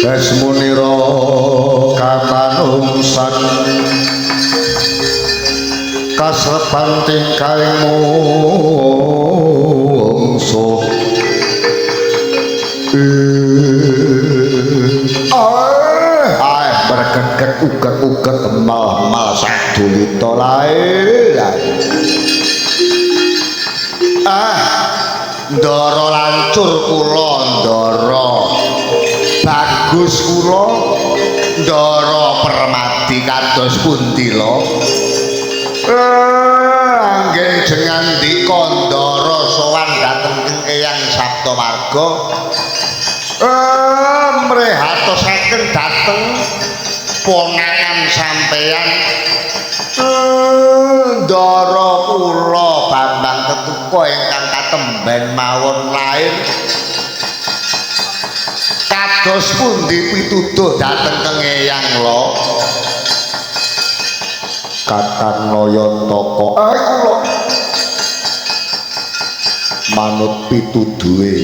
Desmunira kamanungsan kasrepanting kaing mungsuh bergeget uget-uget mal-mal sadulita lae ndara lancur kula ndara bagus kula ndara permati kados puntila anggen jengan dika ndara sowan dhateng Eyang Saptamarga mrehatosaken dhateng ponakan sampeyan ndara kula Bambang Ketuka ingkang katemben mawon lair kados pundi pituduh dhateng Kang Eyang lo Kakang Nayantaka kula manut pituduhe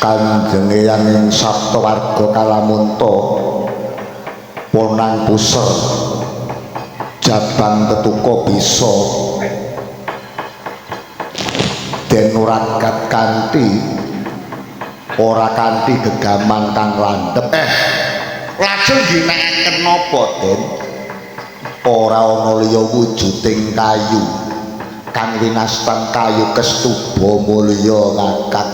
Kanjeng Eyang Saptawarga Kalamunta Ponang Puser Jabang Ketuka bisa den uragat kanthi ora kanthi gegaman kang landhep lajeng ginakaken napa Den ora ana liya wujuding kayu kang winastan kayu kestuba mulya Kakang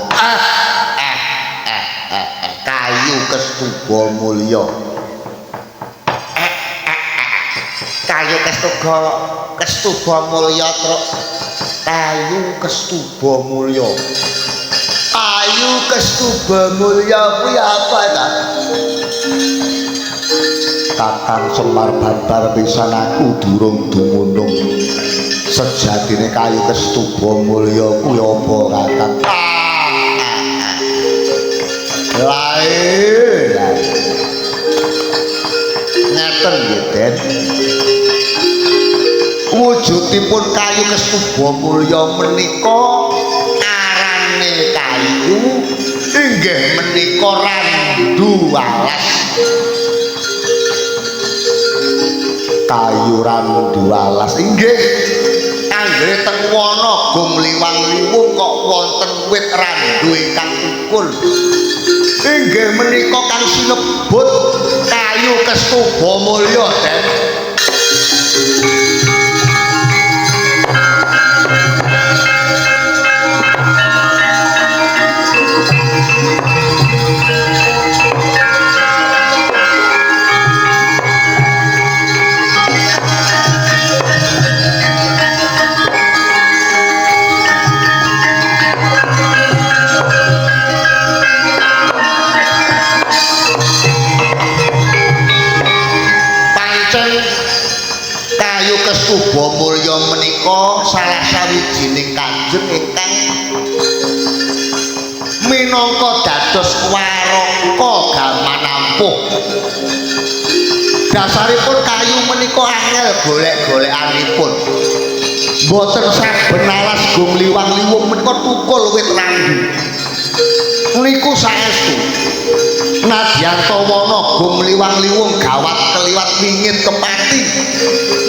kayu kestuba mulya kayu kestuba mulya truk kayu kestuba mulya ayu kestuba mulya kuwi apa ta Kakang Semar Babar pisan aku durung dumunung sejatine kayu kestuba mulya kuwi apa Kakang lae ngeten nggih Den wujudipun kayu kestuba mulya menika arane kayu inggih menika randu alas kayu randu alas inggih anggere teng wana gum liwang-liwung kok wonten wit randu ingkang tukul inggih menika kang sinebut kayu kestuba mulya Den Kestuba mulya menika salah sawijining kanjeng ingkang minangka dados waraka gaman ampuh dasaripun kayu menika angel golek-golekanipun mboten saben alas gum liwang-liwung menika tukul wit randu niku saestu nadyan tawana gum liwang-liwung gawat keliwat wingit kepati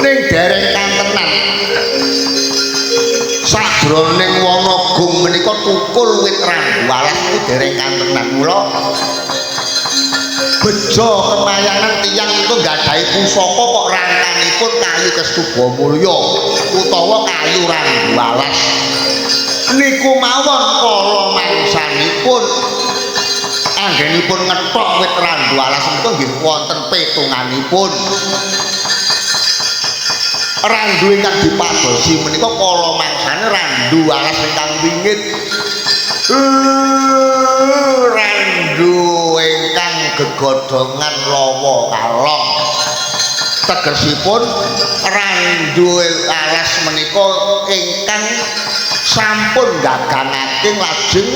ning dereng kantenan sajroning wana gum menika tukul wit randu alas kuwi dereng kantenan mula bejo kemayangan tiyang menika gadhahi pusaka kok rangkanipun kayu Kestuba Mulya utawa kayu Randu Alas. Niku mawon kala mangsanipun anggenipun ngethok wit Randu Alas menika nggih wonten petunganipun. Randu ingkang dipadosi menika kala mangsane Randu Alas ingkang wingit. Randu ingkang gegodhongan lawa kalong. Tegesipun Randu Alas menika ingkang sampun gagangaken lajeng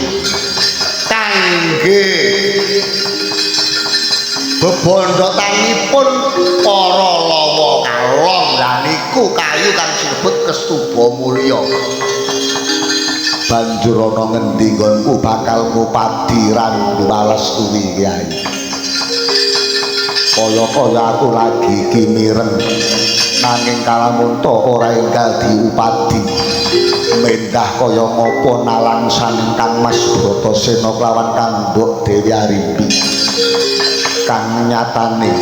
kangge bebondhotanipun para lawa kalong. Lah niku kayu kang sinebut Kestuba Mulya. Banjur ana ngendi nggonku bakal ngupadi Randu Alas kuwi Kyai. Kaya-kaya aku lagi kimireng nanging kalamunta ora enggal diupadi. Mendah kaya ngapa nalangsaning Kang Mas Bratasena kelawan Kang Mbok Dewi Arimbi. Kang nyatane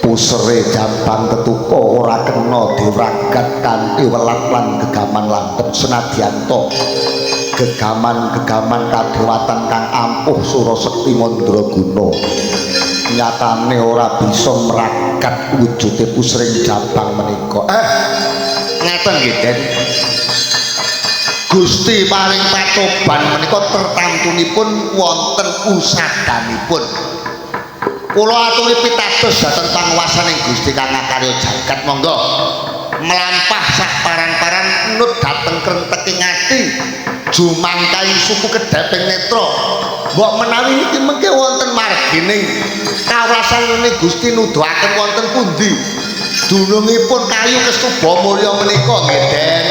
pusere Jambang Ketuka ora kena diwagat kanthi welat lan gegaman landhep senadyan to gegaman-gegaman kadewatan kang ampuh Surasekti Mandraguna nyatane ora bisa meragat wujude pusering Jambang menika. Ngeten nggih, Den. Gusti paring patoban menika tertamtunipun wonten usadanipun. Kula aturi pitados dhateng panguwasaning Gusti Kang Akarya Jagat, monggo melampah sak paran-paran nut dhateng krenteking ati jumangkaing suku kedheping netra. Mbok menawi niki mengke wonten margining kawrasan Gusti nuduhaken wonten pundi dunungipun kayu Kestuba Mulya menika nggih, Den.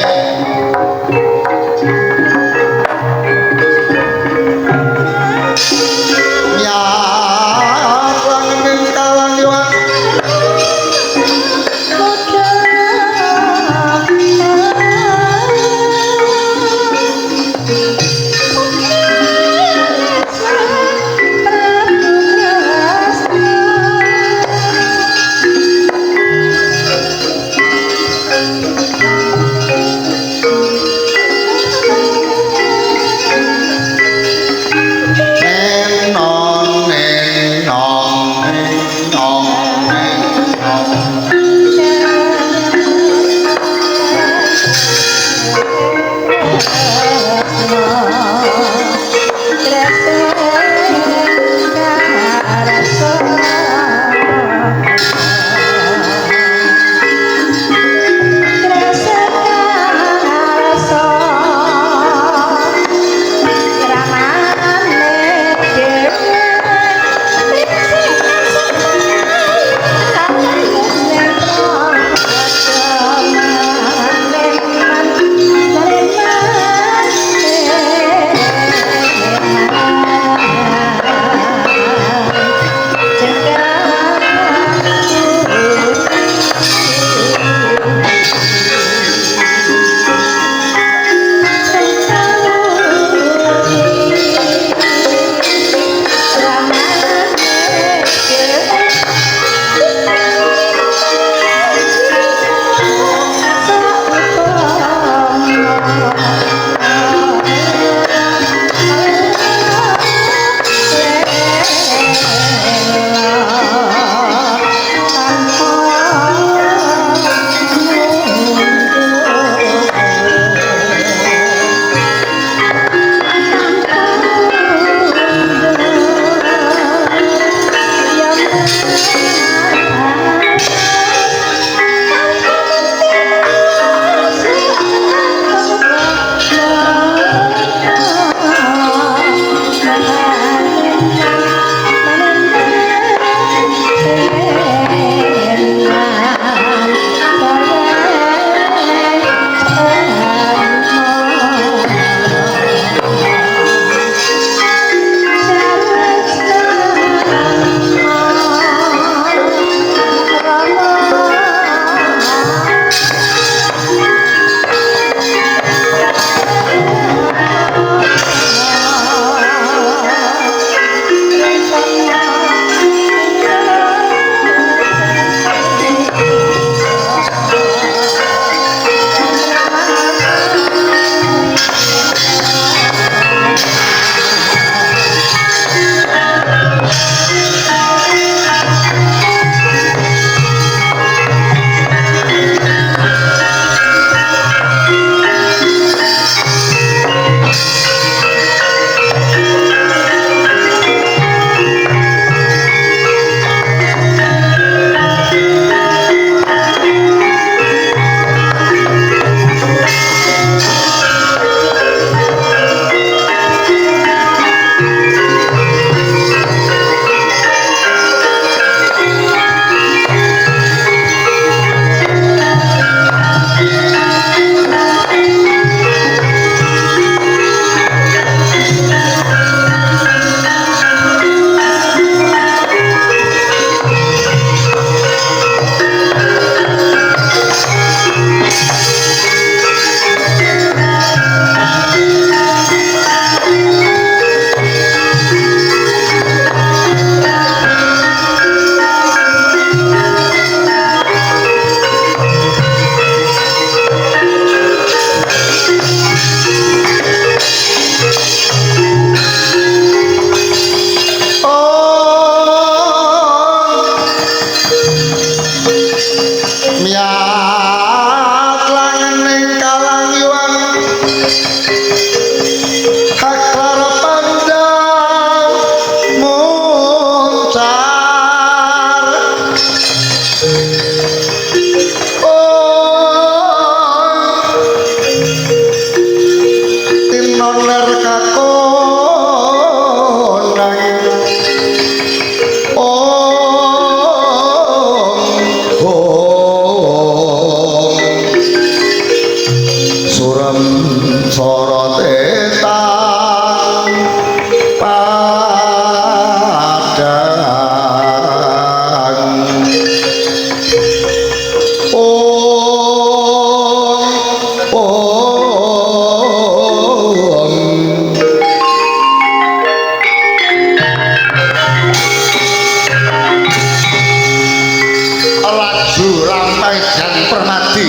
Permadi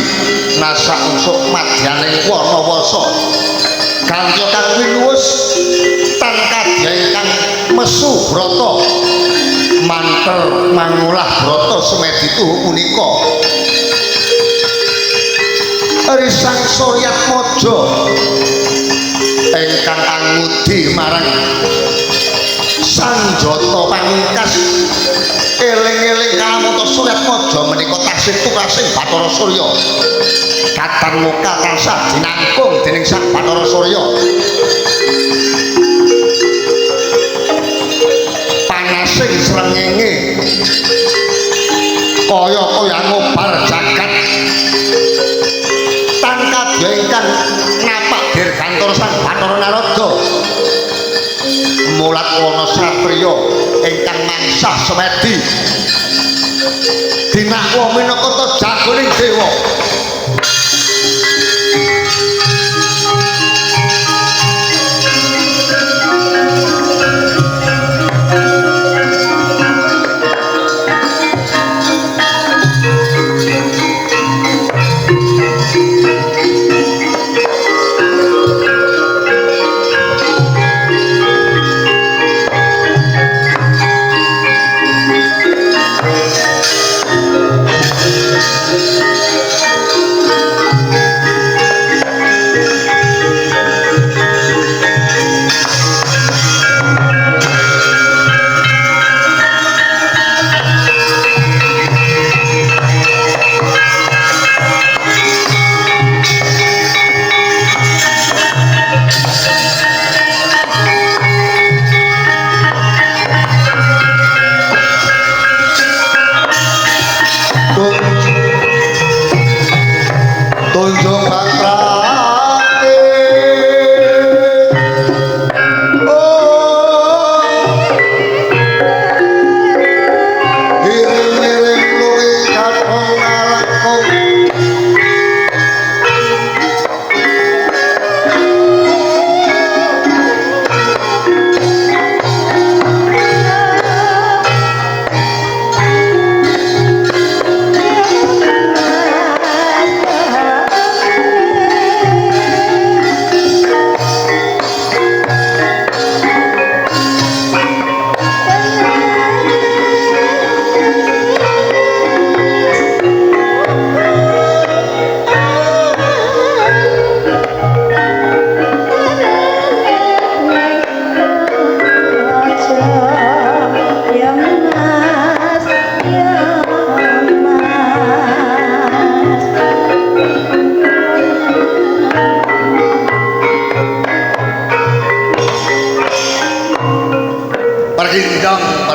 nasak unsuk madyaning Wanawasa kantya kang winuwus tan kadya ingkang mesu brata mantel mangulah brata semedi tuhu punika risang Soryat Maja ingkang angudi marang Sanjata Pamungkas eling-eling kalamoto Soryat Maja menika tasih tugasing Bathara Surya katon muka tansah dinangkung dening Sang Bathara Surya panasing srengenge kaya ngobar jagat tan kadya ingkang napak dirgantor Sang Bathara Narada mulat wana satriya ingkang mangsah semedi dinakwa minangka jagoning dewa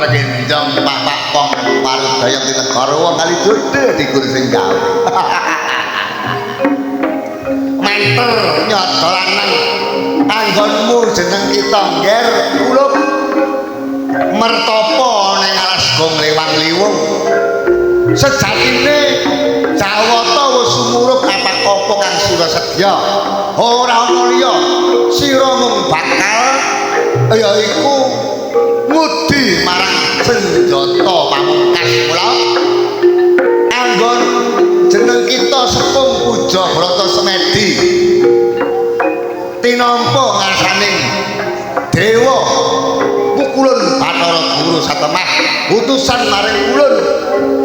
perginjong pak pong parudaya di negara wong kali jodhe dikur sing gawe menter nyodo lanang anggonmu jeneng kita ngger kulup mertapa ning alas gong liwang-liwung sejatine Jawata wis sumurup apa-apa kang sira sedya ora ana liya sira mung bakal yaiku ngudi marang Sanjata Pamungkas kula anggon jeneng kita Sepung Puja Brata Semedi tinampa ngarsaning dewa pukulun Bathara Guru Satemah utusan maring ulun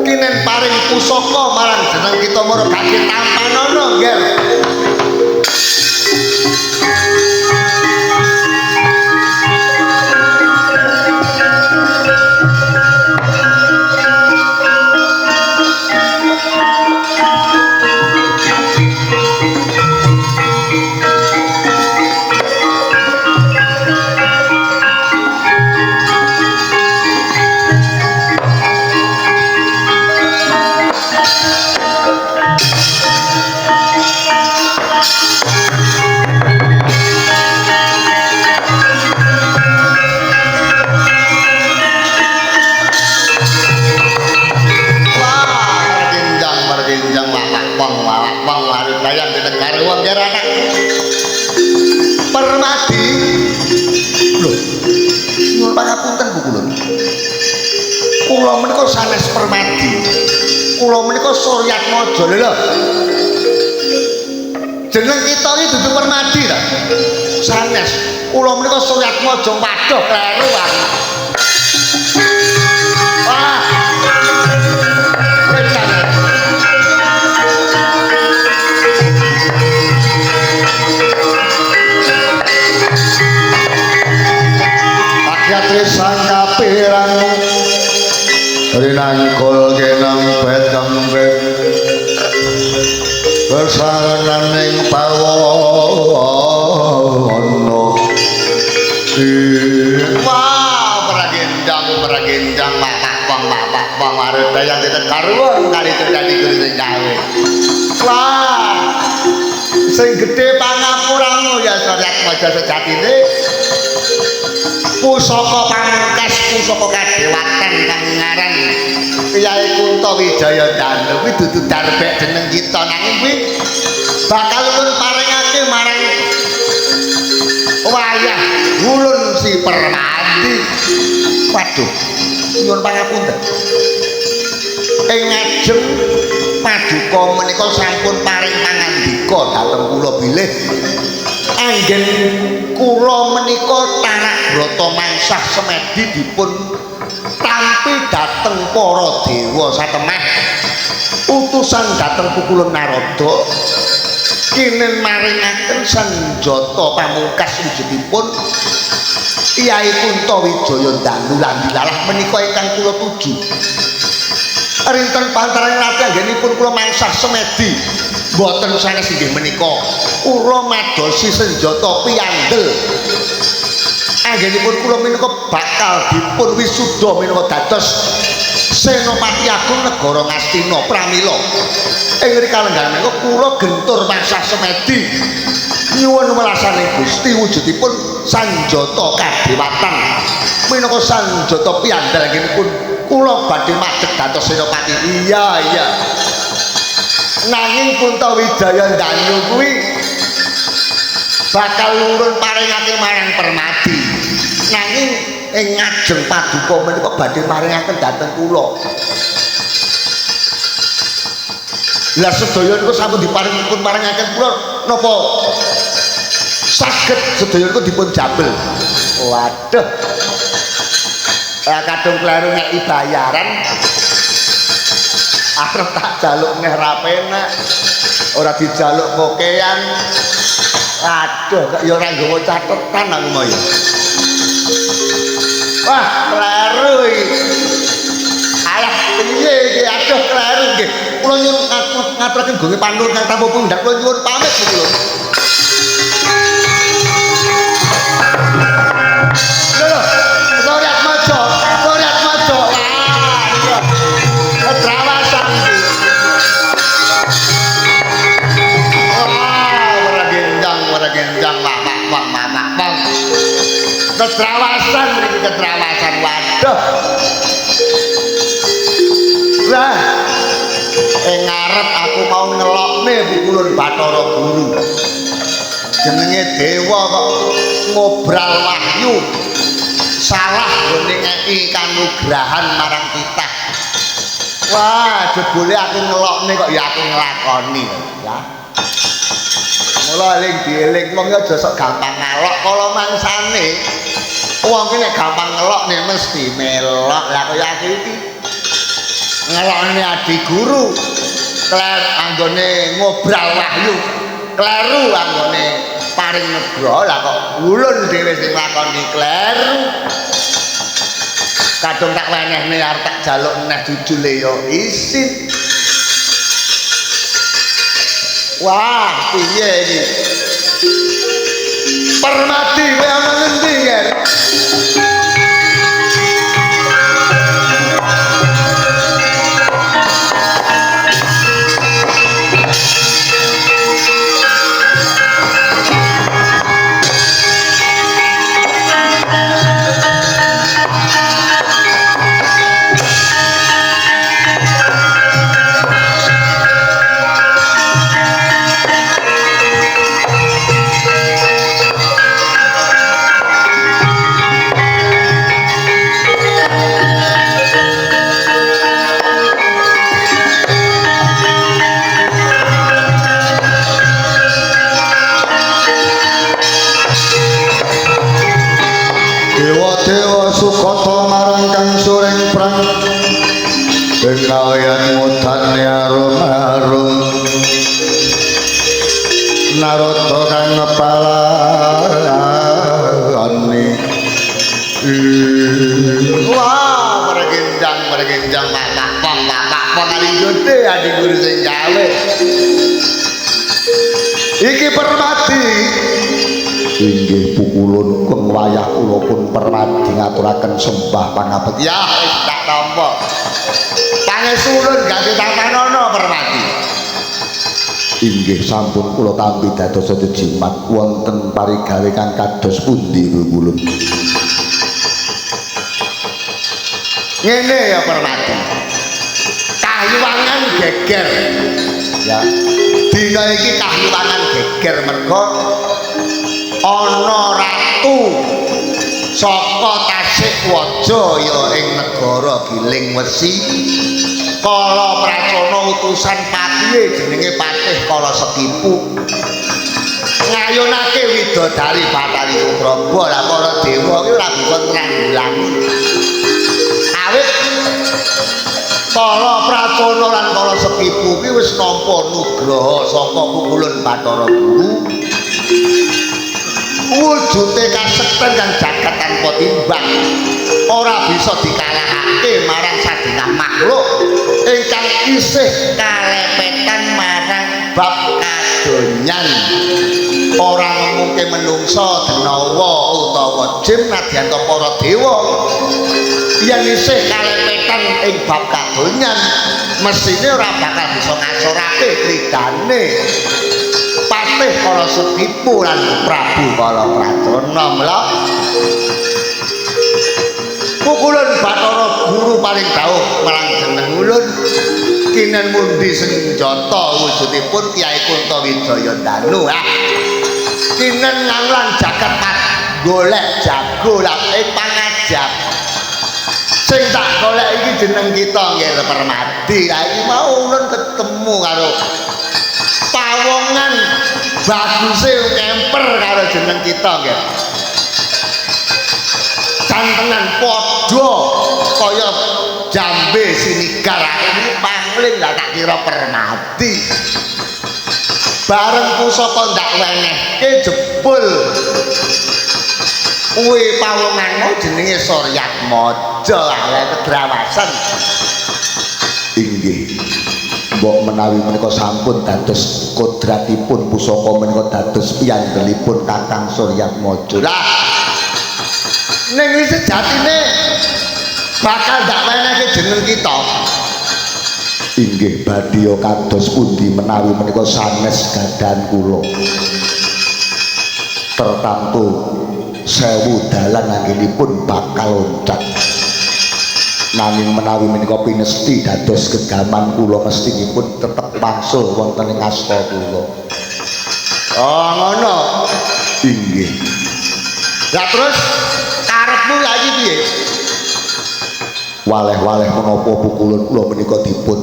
kinen paring pusaka marang jeneng kita Murgadi Tampanana nggih Permadi lho nyuwun pangapunten Bu kula menika sanes Permadi kula menika Suryatmaja lho. Jeneng kita iki dudu Permadi ta. Sanes. Kula menika Suryatmaja waduh kleru wae. Wah. Pakyatri sang kapirang rinangkul kenang beteng bersalanan ing pawono. Wah, meragendang bang arep dayang tetek karuan kali terjadi guru gawe. Wah, sing gedhe pangapuramu ya Suryatmaja sejatine. Pusaka pamungkas pusaka kadewatan kang ngaran Kyai Kuntawijaya Danu kuwi dudu darbek jeneng kita nanging kuwi bakal ulun paringake marang wayah ulun si Permadi. Waduh, nyuwun pangapunten. Ing ngajeng paduka menika sampun paring pangandika dhateng kula bilih anggen kula menika tarak brata mangsah semedi dipun tampi dhateng para dewa satemah utusan dhateng Pukulun Narada kinen maringaken sanjata pamungkas wujudipun Kyai Kuntawijaya Danu lan dilalah menika ingkang kula tuju. Rinten pantaran rati anggenipun kula mangsah semedi boten sanes inggih menika kula madosi senjata piyandel anggenipun kula menika bakal dipun wisuda menika dados Senopati Agung Negara Ngastina pramila ing kalenggan menika kula gentur mangsah semedi nyuwun welasane Gusti wujudipun sanjata kadewatan menika sanjata piyandel anggenipun kula badhe madheg dados Senopati. Iya nanging Kuntawijaya Danu kuwi bakal urun paringake marang Permadi nanging ing ngajeng paduka menika badhe maringaken dhateng kula. Lah sedaya niku sampun diparingipun maringaken kula napa saged sedaya niku dipun jabel. Waduh, kadung kleru ngeki bayaran arep tak jaluk neh ra penak ora dijaluk kokean. Aduh kok ya ora nggawa catetan aku mau ya. Wah, kleru iki. Alah piye iki aduh kleru nggih. Kula nyuwun ngaturaken gonge panur kang tamu pundhak kula nyuwun pamit kula. Lho, Suryatmaja. Trawasan iki. Gendang mak. Ketrawasan iki ketrawasan waduh. Lah ngarep aku mau ngelokne Pukulun Bathara Guru. Jenenge dewa kok ngobral wahyu. Salah gone ngeki kanugrahan marang kita. Wah, jebule aku ngelokne kok ya aku nglakoni ya. Mula eling dieling wong ya aja sok gampang ngalok kala mangsane. Wong ki nek gampang ngelok nek mesti melok. Lah kaya aku iki ngelokne adi guru. Kler anggone ngobral wahyu. Kleru anggone paring negra. Lah kok ulun dhewe sing lakoni kleru. Kadung tak wenehne arep tak jaluk neh jujule ya isin. Wah, piye iki? Permadi kowe ana ngendi, Ger? Bengayan mutane arum-arum Narada kang ngepalani wah meregendang pak kali gede adi guru sing gawe iki Permadi inggih pukulun pun wayah kula pun Permadi ngaturaken sembah pangabekti ya wis tak tampa pangesulun ganti tatanono Permadi inggih sampun kula tampi dados jimat wonten parigawe kang kados pundi kula ngene ya Permadi kahliwangan geger ya dina iki kahliwangan geger mergo ana ratu saka Tasikwaja ya ing negara Giling Wesi Kala Pracana utusan patihe jenenge Patih Kala Sekipu ngayunake widodari Bathari Supraba lah para dewa iki ora bisa nanggulangi awit Kala Pracana lan Kala Sekipu kuwi wis nampa nugraha saka pukulun Bathara Guru wujude kasekten kang jagat tanpa timbang ora bisa dikalahake marang sadina makhluk ingkang isih kalepetan marang bab kadonyan ora mungkin menungsa denawa utawa jin nadyan para dewa yen isih kalepetan ing bab kadonyan mesine ora bakal bisa ngasorake lidane Patih Kala Sekipu lan Prabu Kala Pracana mla pukulun Bathara Guru paling dawuh marang jeneng ulun kinen mundi senjata wujudipun Kyai Kuntawijaya Danu kinen nganglan jagat golek jago lan pangajab sing tak golek iki jeneng kita nggih Permadi la iki mau ulun ketemu karo pawongan baguse kemper karo jeneng kita nggih cantengan padha kaya jambe sinigar ini pangling lah tak kira Permadi bareng pusaka ndak wenehke jebul kuwi pawonganmu jenenge Suryatmaja ala kedrawasan inggih mbok menawi menika sampun dados kodratipun pusaka menika dados piyanggelipun Kakang Suryatmaja lah ning iki sejatine bakal ndak wenehke jeneng kita inggih badya kados pundi menawi menika sanes gadan kula tertamtu 1000 dalan anggenipun bakal loncat nanging menawi menika pinesti dados gegaman kula mestinipun tetep wangsul wonten ing asta kula oh ngono inggih lah terus karepmu lagi piye waleh-waleh menapa pukulun kula menika dipun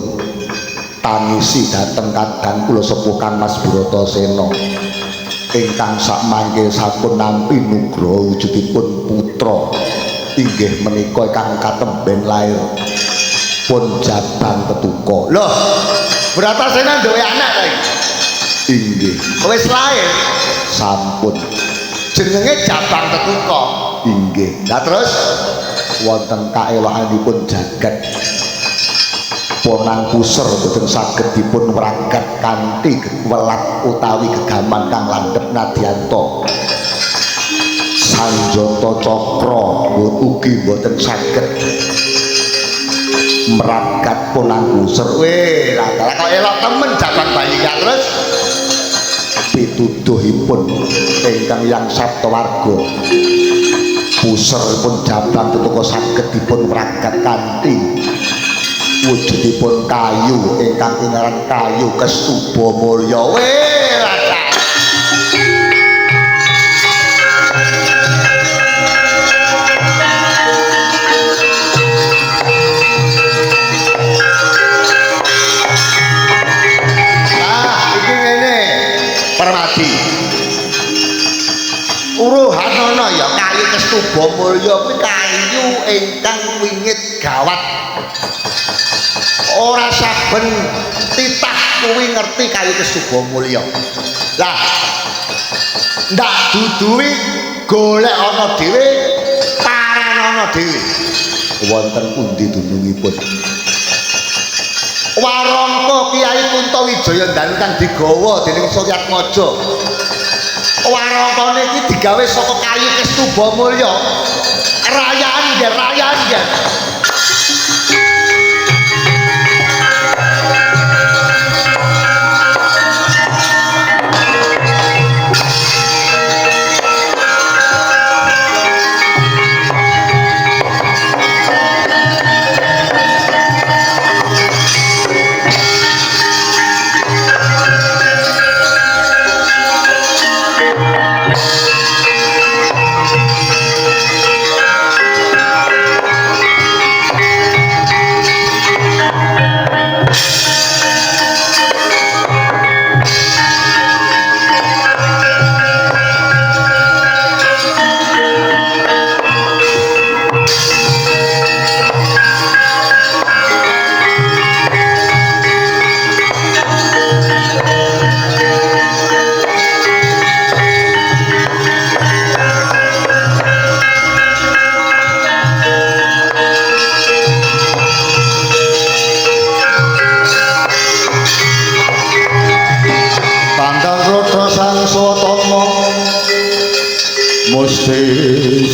tangisi dhateng kadang kula sepuh Kang Mas Bratasena ingkang sakmangke sampun nampi nugraha wujudipun putra inggih menika ingkang katemben lair pun Jabang Ketuka lho Bratasena duwe anak ta iki inggih wis lair sampun jenenge Jabang Ketuka inggih lah terus wonten kaewahanipun jagat Ponang Puser boten saged dipun wragat kanthi welat utawi gegaman kang landhep nadyanto Sanjata Cakra ugi boten saged meragat Ponang Puser weh lah kok elok temen Jabang bayi ya terus pituduhipun ingkang yang saptawarga Puser pun Jabang Ketuka saged dipun wragat kanthi wujudipun kayu ingkang kingaran kayu Kestuba Mulya weh rasa iki ngene Permadi uruhanana ya kayu Kestuba Mulya kuwi kayu ingkang wingit gawat ora saben titah kuwi ngerti kayu Kesuba Mulya. Lah ndak duduwi golek ana dhewe paran ana dhewe. Wonten pundi dunungipun? Warangka Kiai Kuntawijaya Danu kang digawa dening Suryatmaja. Warangkane iki digawe saka kayu Kesuba Mulya. Rayaan nggih, rayaan nggih.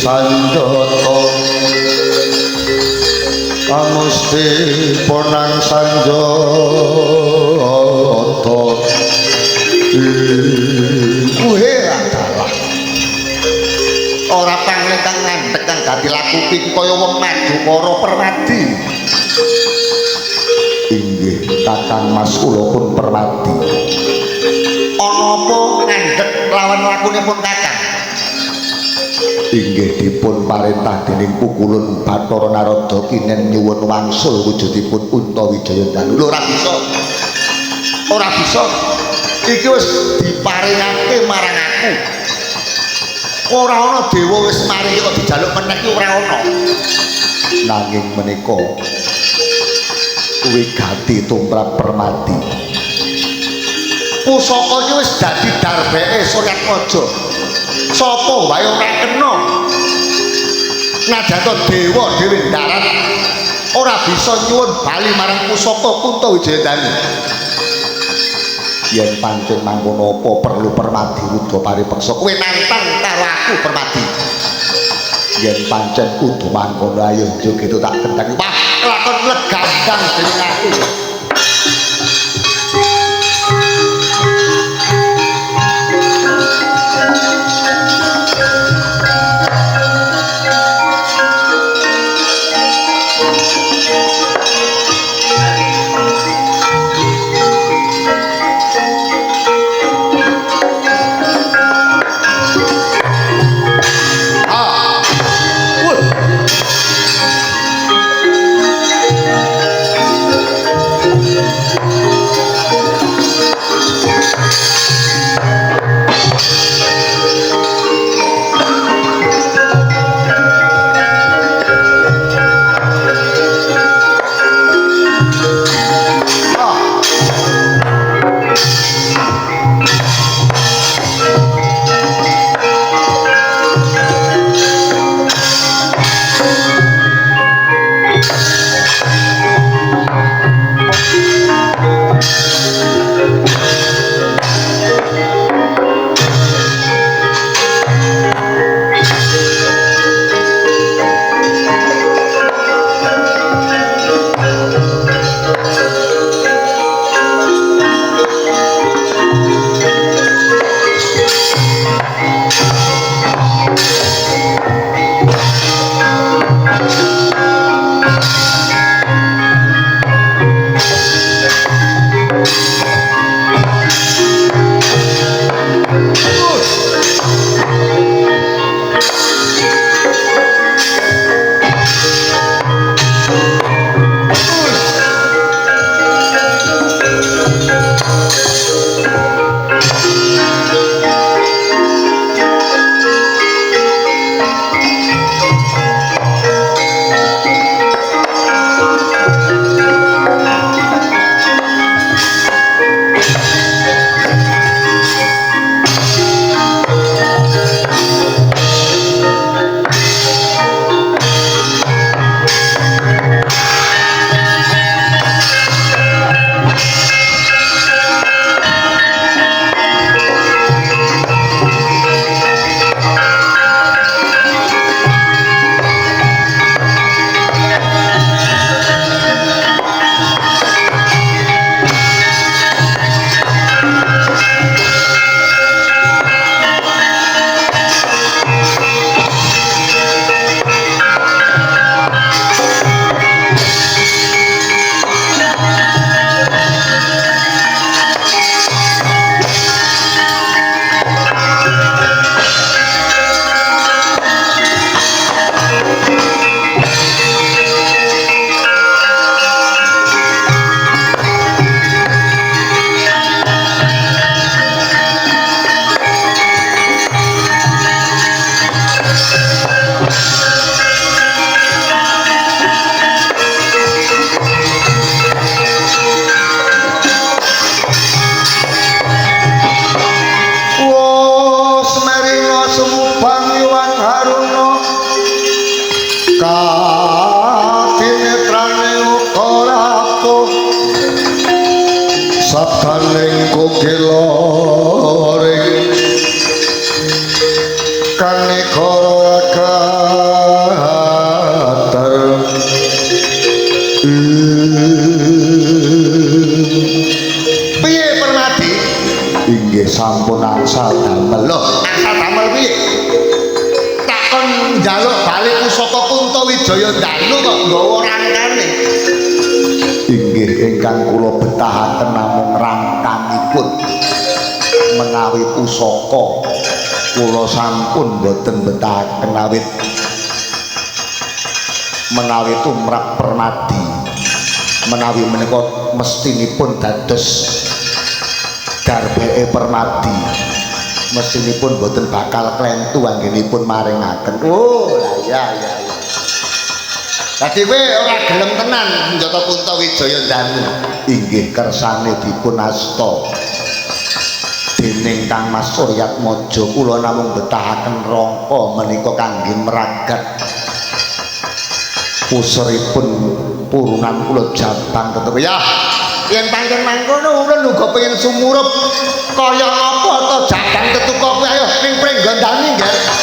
Sanjata Kamusti Ponang Sanjata kuhe adalah ora panglih kang ngandhek kang dadi laku iki kaya wong maju para Permadi. Inggih Kakang Mas kula pun Permadi. Ana apa ngandhek lawan lakunipun Kakang? Inggih dipun parentah dening Pukulun Bathara Narada kinen nyuwun wangsul wujudipun Kuntawijaya Danu. Lho ora bisa. Ora bisa. Iki wis diparingake marang aku. Ora ana dewa wis maringi kok dijaluk meneh iki ora ana. Nanging menika kuwi ganti tumrap Permadi. Pusaka iki wis dadi darbeke Suryatmaja. Sapa wae ora kena najan dewa dhewe darat ora bisa nyuwun bali marang pusaka Kuntawijaya Danu. Yen pancen mangkono apa perlu Permadi Rudha paripeksa kowe nantang karo aku Permadi. Yen pancen kudu mangkono ayo joget tak kendhani. Wah lakon legandang dening aku. sabdaning kukiloring kang negara kater piye Permadi inggih sampun angsal damel lho asal damel piye takon njaluk bali pusaka Kuntawijaya Danu kok nggawa rangkane inggih ingkang kula betahaken namung rangkanipun menawi pusaka kula sampun boten betahaken awit menawi tumrap Permadi menawi menika mestinipun dados garbeke Permadi mestinipun boten bakal klentu anggenipun maringaken oh ya ya ya dadi kowe ora gelem tenan njata Kuntawijaya Danu inggih kersane dipun asta dening Kang Mas Suryatmaja kula namung betahaken rangka menika kangge meragat puseripun purunan kula Jabang tetep ya yen pancen mangkono ulun uga pengen sumurup kaya apa to Jabang ketuka kowe ayo ning pringgondani nggih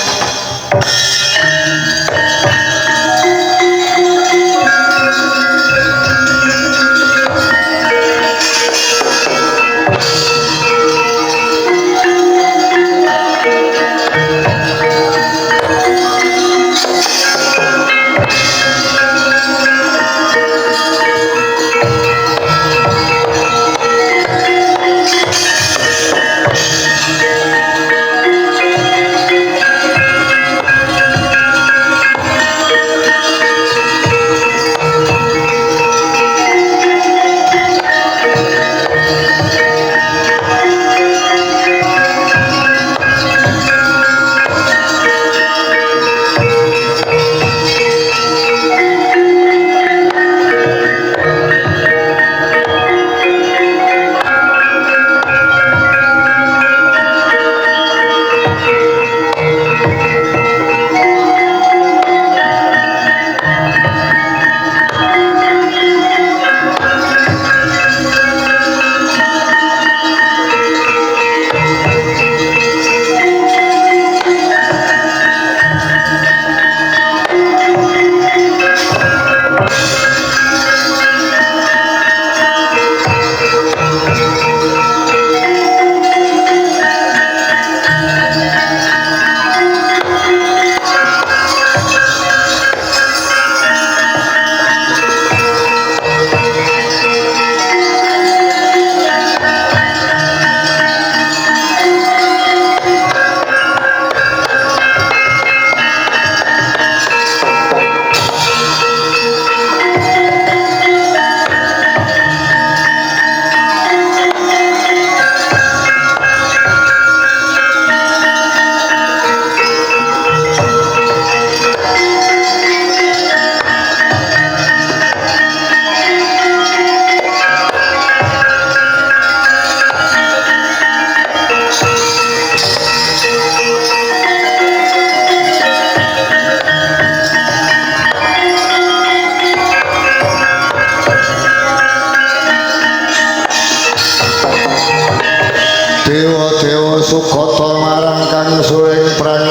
dewa-dewa Sukata marang Kang Suring Prang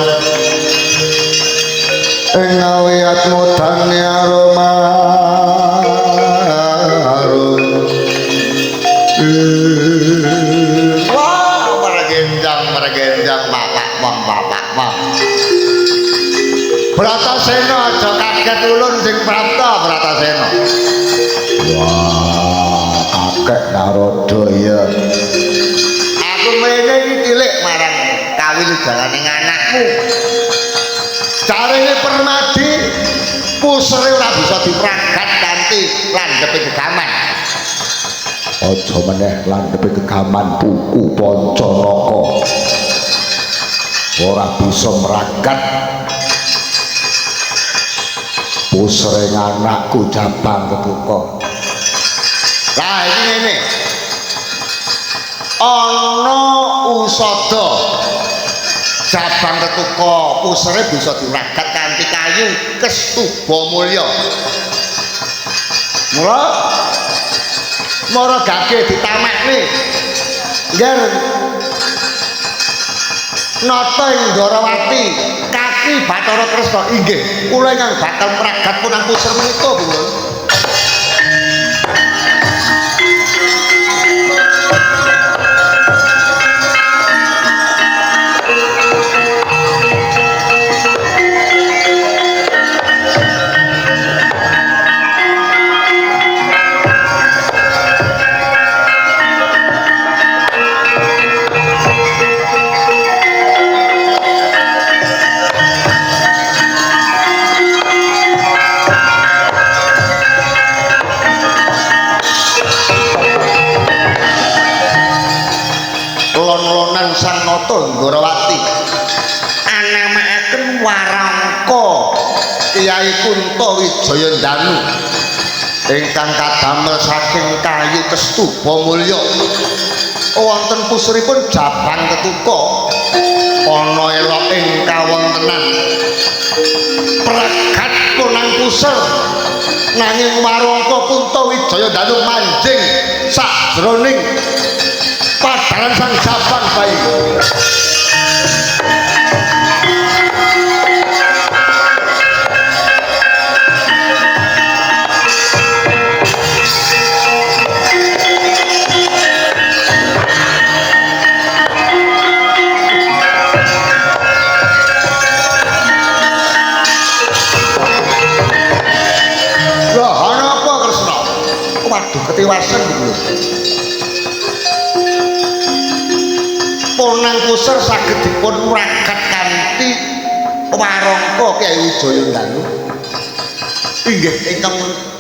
ing ngawiyat mudane aroma wah meregenjang bapak wong Bratasena aja kaget ulun sing prapta Bratasena wah kakek Narada ya aku mrene iki cilik marang kawilujenganing anakmu carane Permadi pusere ora bisa dipragat kanthi landhepe gegaman aja meneh landhepe gegaman buku Pancanaka ora bisa meragat pusere anakku Jabang ketuka lah iki ngene ana usada Jabang ketuka pusere bisa diragat kanthi kayu kestuba mulya mula mara gage ditamakne ngger nata ing Ndarawati kaki Bathara Kresna inggih kula ingkang bakal meragat punang pusir menika pun lon-lonan sang nata Ndarawati anamakaken Warangka Kyai Kunto Wijaya Danu ingkang kadamel saking kayu Kestuba Mulya wonten puseripun Jabang Ketuka ana elok ing kawontenan pregat punang pusir nanging Warangka Kunto Wijaya Danu manjing sajroning padaran sang Jabang bayi loh ana apa Kresna waduh ketiwasan lho punang pusir saged dipun muragat kanthi Warangka Kyai Wijaya Danu inggih ingkang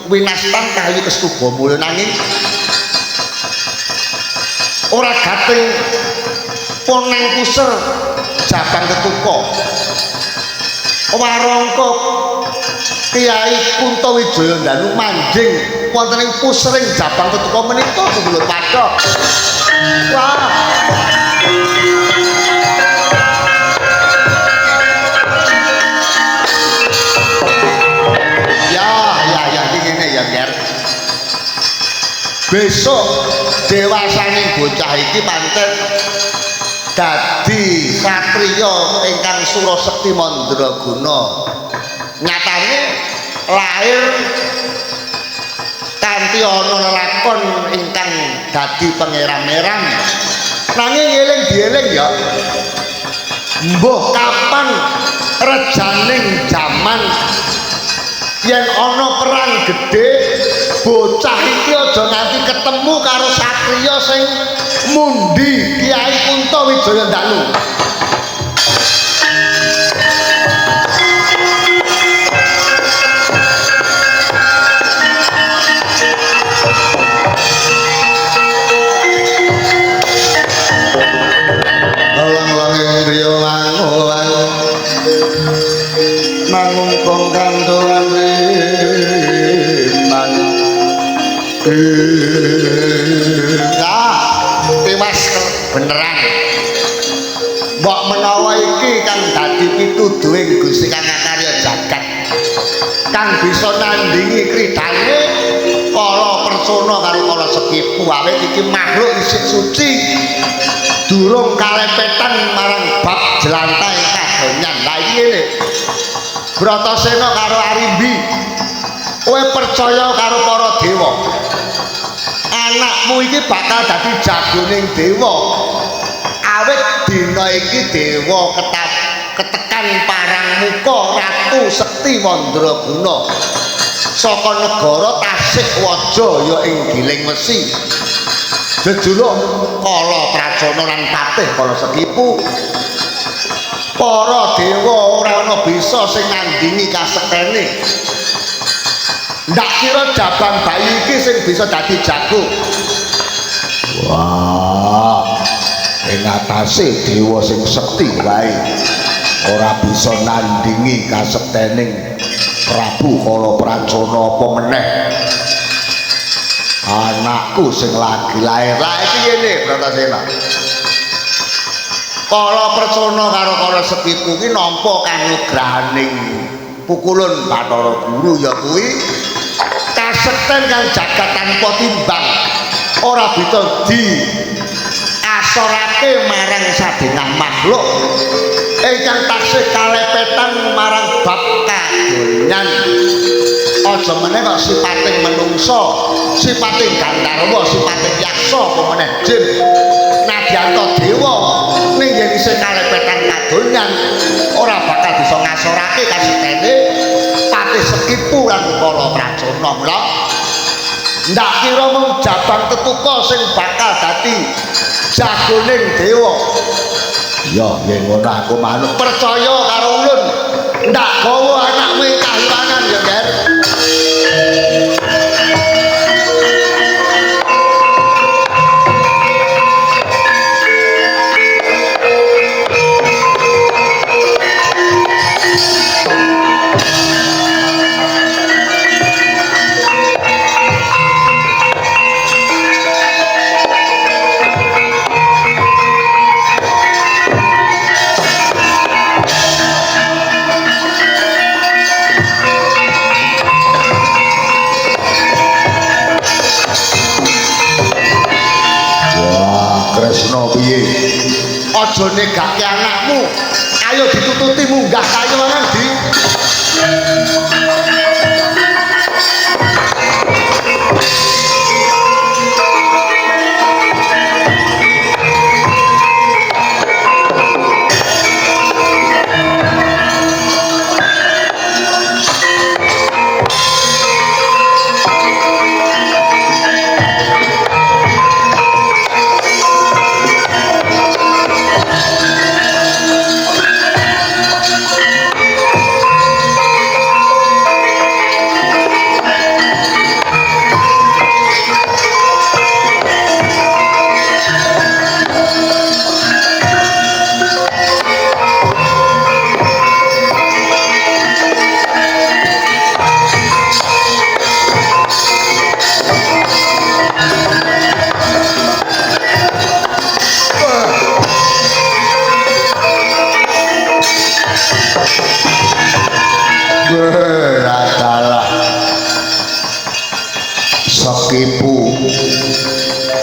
winastan kayu Kestuba Mulya nanging ora gating punang pusir Jabang Ketuka Warangka Kyai Kunto Wijaya Danu manjing wonten ing pusiring Jabang Ketuka menika kula padha wah besok dewasaning bocah iki pancen dadi satriya ingkang Surasekti Mandraguna nyatane lahir kanthi ana lelakon ingkang dadi pangeram-eram nanging eling dieling ya mbuh kapan rejaning jaman yen ana perang gedhe bocah iki aja nganti ketemu karo satriya sing mundi Kyai Kunto Wijaya Danu lang-langing griya wangulan mangungkung kandoan tiwas beneran mbok menawa iki kang dadi pituduhing Gusti Kang Karya Jagat kang bisa nandingi kridane para persona karo para sekipu awit iki makhluk isih suci durung kalepetan marang bab jelantai kagonyan lha iki ngene Bratasena karo Arimbi kowe percaya karo para dewa anakmu iki bakal dadi jagoning dewa awit dina iki dewa ketekan parang muka Ratu Sekti Mandraguna saka negara Tasikwaja ya ing Giling Wesi jejuluk Kala Pracana lan Patih Kala Sekipu para dewa ora ana bisa sing nandingi kasektene ndak kira Jabang bayi iki sing bisa dadi jago wah ing atase dewa sing sekti wae ora bisa nandingi kasektening Prabu Kala Pracana apa meneh anakku sing lagi lahir lah iki ngene Bratasena Kala Pracana karo Kala Sekipu ki nampa kanugrahaning pukulun Bathara Guru ya kuwi kasekten kang jagat tanpa timbang ora bisa di asorake marang sadengah makhluk ingkang taksih kalepetan marang bab kadonyan. Aja meneh kok sipating menungso, sipating gandharwa, sipating yaksa apa meneh jin. Nadyanto dewa ning yen isih kalepetan kadonyan ora bakal bisa ngasorake kasetene patih Sekipu lan Kala Prajana. Mula ndak kira mung Jabang Tetuka sing bakal dadi jagoning dewa. Ya yen ngono aku manut. Percaya karo ulun ndak gawa anakmu kahiwanan ya Ger. Aja negake anakmu, ayo ditututi munggah kayonan di. Radalah Sekipu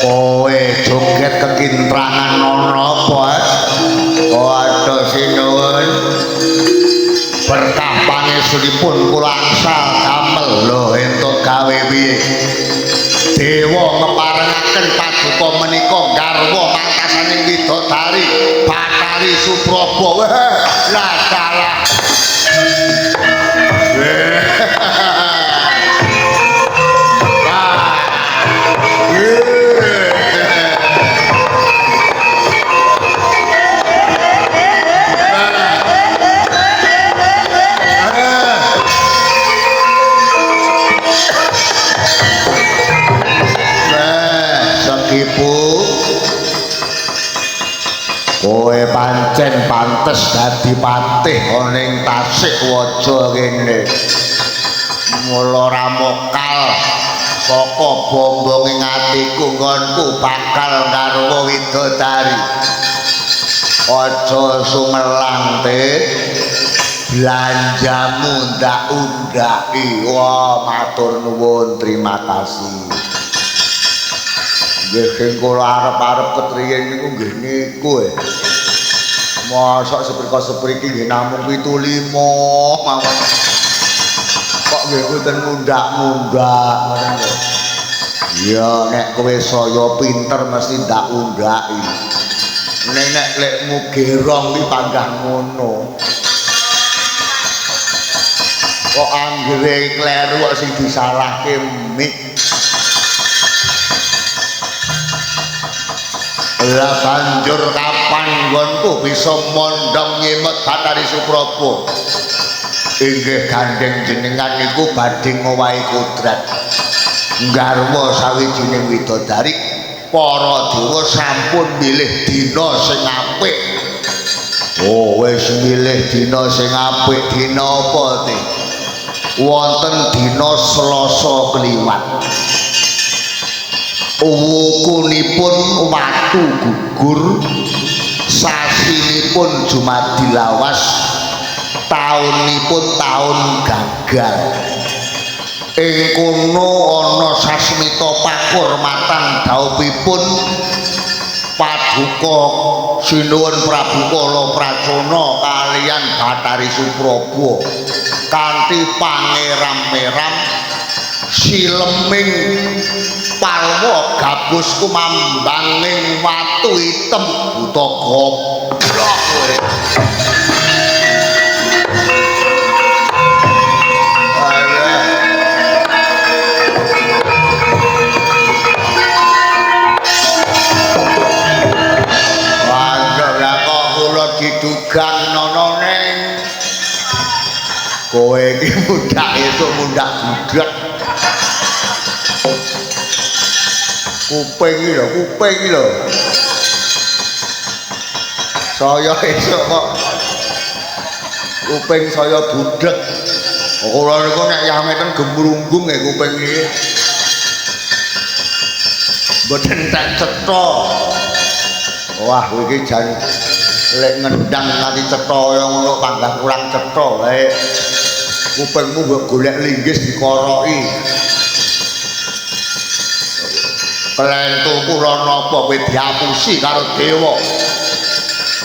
kowe joget kekintrangan ana apa? Waduh sinuwun berkah pangesunipun kula angsal damel lho entuk gawe piye. Dewa ngeparengaken paduka menika garwa mangkasaning widodari Bathari Supraba. Lah salah. Kowe pancen pantes dadi patih ning Tasikwaja kene. Mula ramokal saka bombong ing atiku nggonku bakal garwa widodari. Aja sumelang te. Belanjamu ndak undaki. Wah, matur nuwun, terima kasih. Nggih sing kula arep-arep ketriyen niku nggih niku. Mosok seprika-sepriki nggih namung 75 mawon. Kok nggih mboten mundak-mundak ngoten lho. Ya nek kowe saya pinter mesti ndak undaki. Nek lekmu gerong iki panggah ngono. Kok anggere kleru kok sing disalahke mik. Lah banjur kapan nggonku bisa mondhong nyemet Bathari Supraba. Inggih gandeng jenengan niku badhe ngowahi kodrat. Garwa sawijining widodari, para dewa sampun milih dina sing apik. Oh, wis milih dina sing apik. Dina apa te? Wonten dina Selasa Kliwat. Wukunipun watu gugur, sasinipun Jumadi Lawas, taunipun taun gagal. ing kono ana sasmita pakurmatan dhawuhipun paduka sinuwun Prabu Kala Pracona kaliyan Bathari Supraba kanthi pangeram-meram sileming palwa gabus kumambanging watu item buta goblok kowe. Didugang nono neng kowe iki mundak esuk mundak budhek kuping iki lho saya esuk kok kuping saya budhek ora niku nek yameten gemrunggung ya kuping iki mboten tak cetha wah iki jan lek ngendang nganti cetha kaya ngono panggah kurang cetha wae kupingmu mbok golek linggis dikoroki klentuku ora napa kowe diapusi karo dewa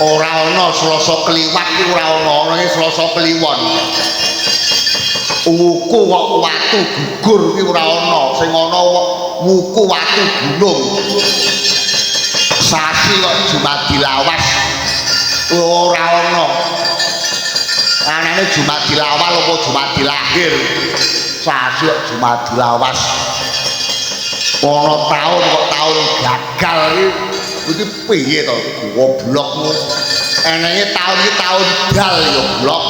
ora ana Slasa kliwat ki ora ana iki Slasa kliwon wuku kok watu gugur ki ora ana sing ana wuku watu gunung sasi kok Jumadi lawas ora ana anane Jumadi lawal apa Jumadi lahir sasi kok Jumadi lawas ana taun kok taun gagal iki piye to goblokmu eneke taun iki taun dal ya blok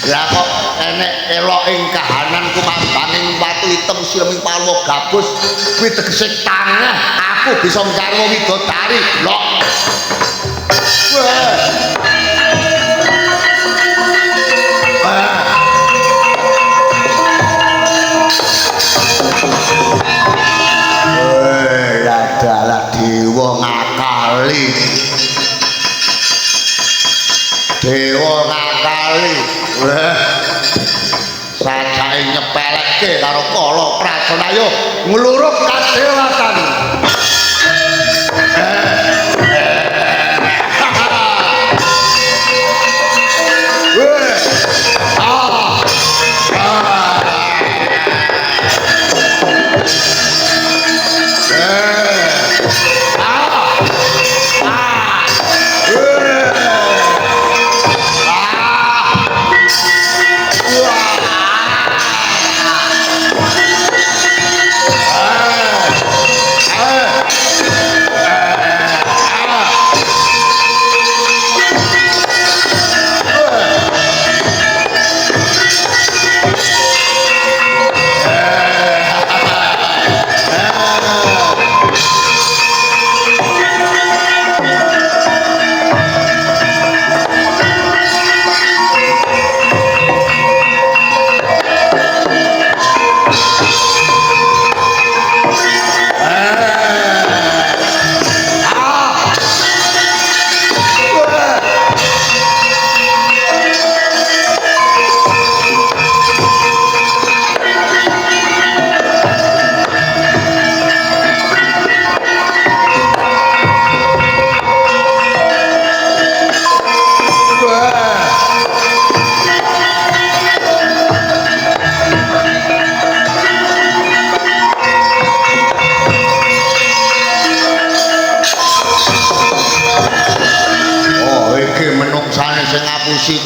lah kok enek elok ing kahanan kumambanging watu item sileming palwa gabus kuwi tegese tanah aku bisa ngarwa widodari blok adalah dewa ngakali sajake nyepelekke karo Kala Pracona yo nglurup kadewatan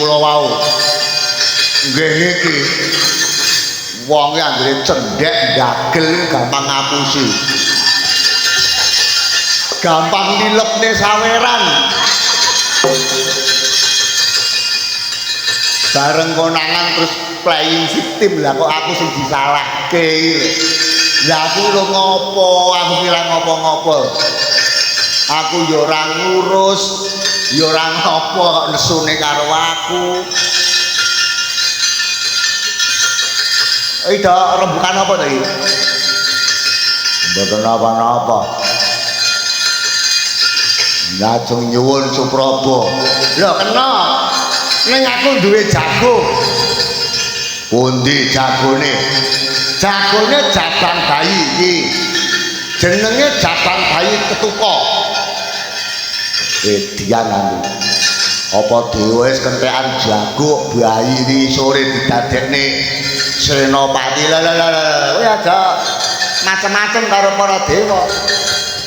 kula wau nggih niki wong anggere cendhek ndagel gampang ngapusi gampang nilepne saweran bareng konangan terus playing victim lah kok aku sing disalahke lah aku lho ngopo aku kira ngopo-ngopo aku yo ora ngurus ya ora apa kok nesune karo aku. Iki rembukan apa to iki? Mboten apa-apa. Lajeng nyuwun Supraba. Lho kena ning aku duwe jago. Pundi jagone? Jagone jabang bayi iki. Jenenge jabang bayi ketuka. Dian anu. Apa dhewe wis kentekan jago bayi iki sore didadekne senopati. Kowe aja macem-macem karo para dewa.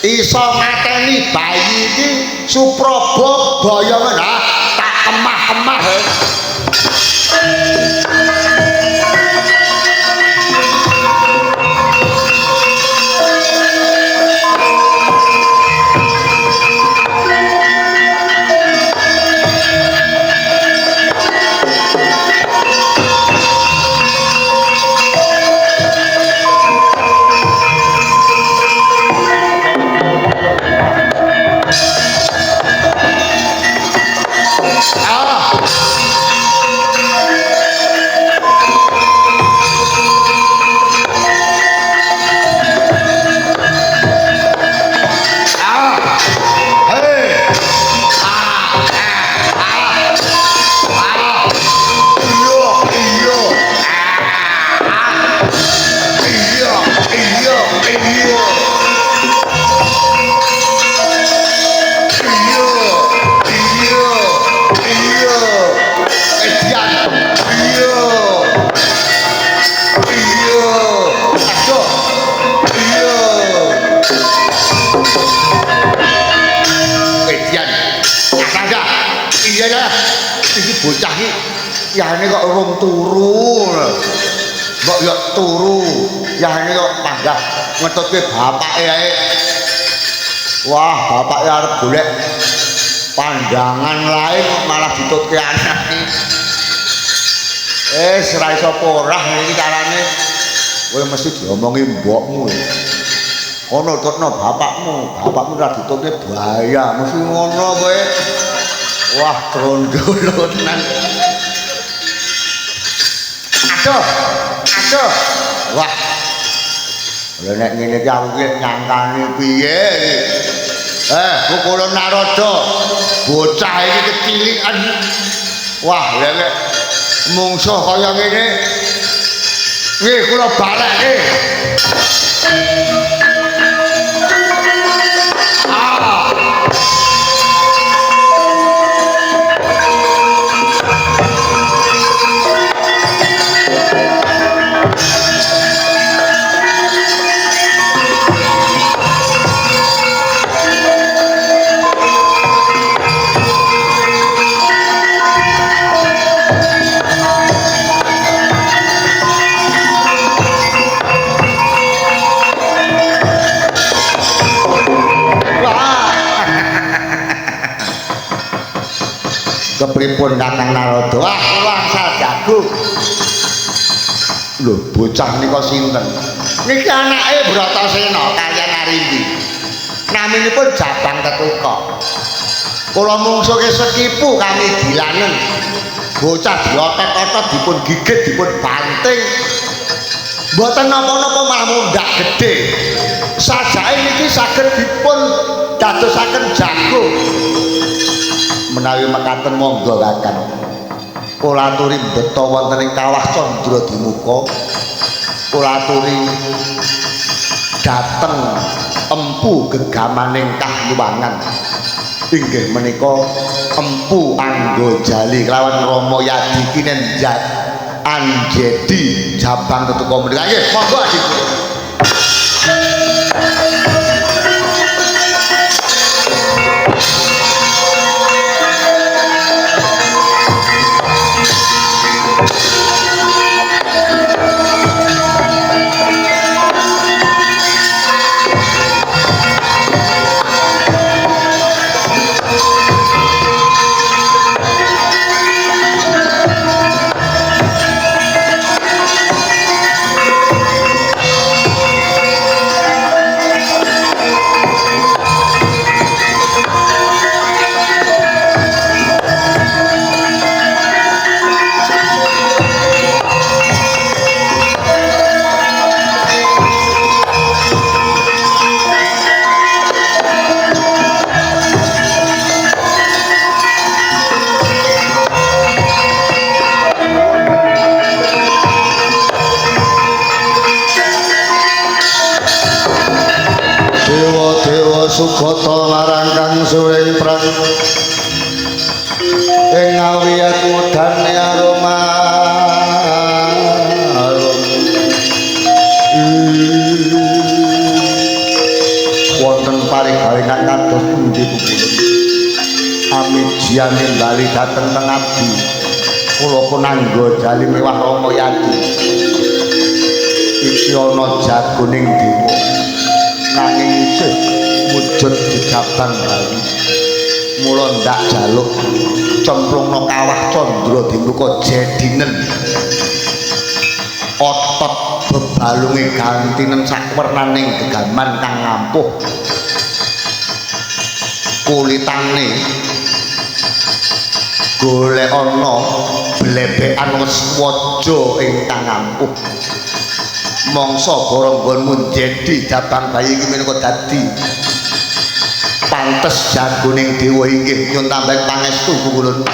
Iso mateni bayi iki Supraba baya menah tak kemah-kemah. Bocah iki yane kok urung turu. Mbok yo turu, yane kok panggah ngetutke bapake ae. Wah, bapake arep golek pandangan lain malah ditutke anak iki. Ora iso porah iki carane. Kowe mesti diomongi mbokmu. Ono tutno bapakmu ora ditutke bahaya, mesti ngono kowe. Wah, trondolonan. Aduh. Wah. Lha nek ngene iki aku ki nyangkane piye iki? Kukula Narada. Bocah iki kecilikan. Wah, lha nek mungsuh kaya ngene. Nggih, kula balekke. Kepripun Kakang Narada? Wah, wangsal jago. Lho, bocah nika sinten? Niki anake Bratasena kaliyan Arimbi. Naminipun Jabang Ketuka. Kula mungsuhe sekipu kami dilanen. Bocah diotot-otot dipun gigit, dipun banting. Mboten napa-napa malah mundhak gedhe. Sajake niki saged dipun dadosaken jago. Menawi mekaten monggo Kakang. Kula aturi mbeta wonten ing Kawah Candra Dimuka. Kula aturi dhateng empu gegamaning kahluwangan. Inggih menika empu Anggojali kelawan Rama Yadi Kinenjat Anjedi Jabang Ketuka menika. Nggih, monggo adikku. Sugata marang kang suring prang ing ngawiyat mudane aroma wonten paring-paringan kados pundi pupulun amijian bali dateng teng abdi kula punangga jali mewah Rama Yadi iki ana jagoning dewa nanging isih wujud jejabang bali mula ndak jaluk cemplungna kawah candra dimuka jedinen otot bebalunge gantinen sakwernaning gegaman kang ngampuh kulitane golek ana blebekan wis waja ingkang ampuh mangsa boronggonmu jadi jabang bayi iki menika dadi pantes jagoning dewa inggih nyuwun tambah pangestu pupulun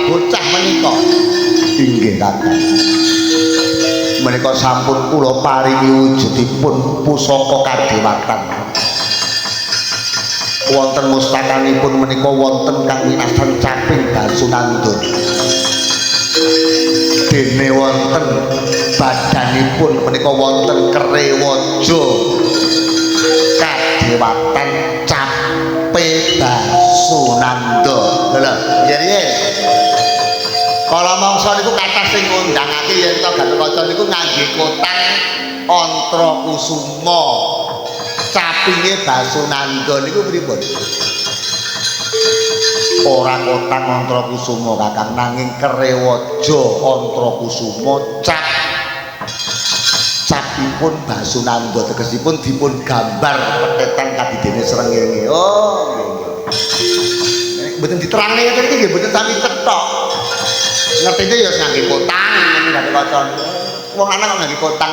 bocah menika inggih kakang menika sampun kula paringi wujudipun pusaka kadewatan wonten mustakanipun menika wonten kang winasan caping Basunanda dene wonten badanipun menika wonten kerewaja kadewatan cape Basunanda lho nggih kala mangsa niku kathah sing ngundangake yen to Gatotkaca niku ngangge kotang Antrakusuma capinge Basunanda niku pripun ora kotang Antrakusuma kakang nanging kerewaja Antrakusuma capipun Basunanda tegesipun dipun gambar petetan kadidene srengenge oh nggih mboten diterangne ngeten iki nggih mboten sami cetok ngertine ya ngangge kotang Gatotkaca wong lanang kok nganggo kotang.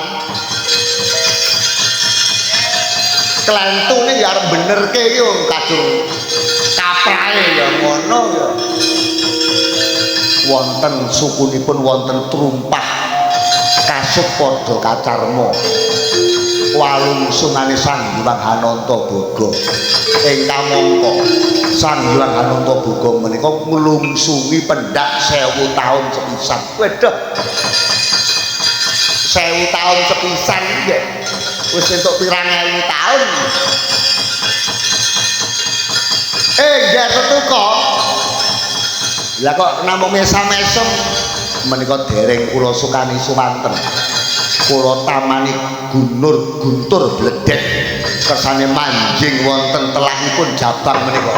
Klentune ya arep benerke iki wong kadung kaprahe ya ngono ya. Wonten sukunipun wonten trumpah kasut padha kacarma. Walungsungane Sang Hyang Hananta Boga. Ingkang mangka Sang Hyang Hananta Boga menika nglungsungi pendak 1000 taun sepisan. Wedhok. 1000 taun sepisan iki wis entuk pirang ewu taun. Nggih Setuka. Lah kok namung mesam-mesem menika dereng kula sukani suwanten. Kula tamani Guntur Bledek kersane manjing wonten telahipun Jabang menika.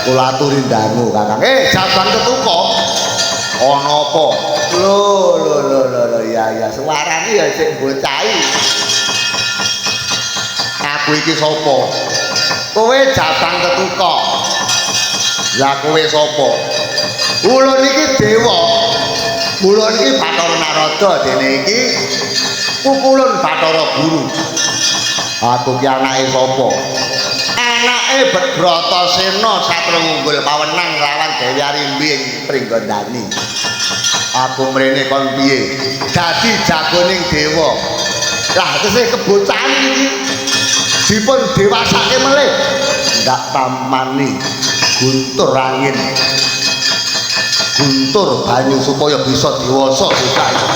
Kula aturi dangu Kakang. Jabang Setuka. Ana apa? Lho ya suarane ya sik bocahi. Aku iki sapa? Kowe Jabang Setuka. Lah kowe sapa? Kula niki dewa. Kula niki Bathara Narada dene iki pukulun Bathara Guru. Aku ki anake sapa? Anake Bedratasena Satria Unggul pawenang lawan Dewi Arimbi Pringgondani. Aku mrene kon piye? Dadi jagoning dewa. Lah tesih kebocahan iki dipun dewasake melih. Ndak tamani guntur angin. Guntur banyu supaya bisa dewasa bocah iki.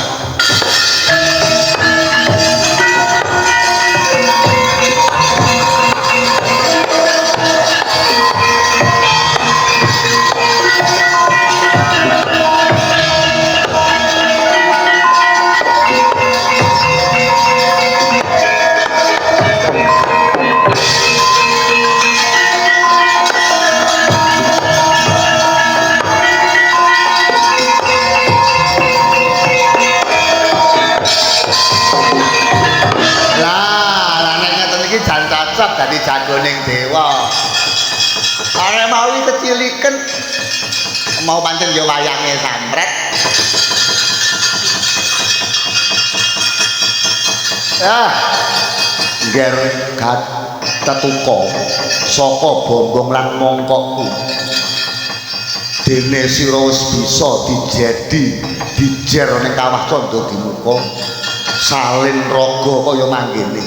Dadi jagoning dewa. Arek mau keciliken mau pancen ya wayange samret. Ngger Setuka saka bombong lan mongkokku. Dene sira wis bisa dijer ning kawah candha dimuka. Salin raga kaya manggene.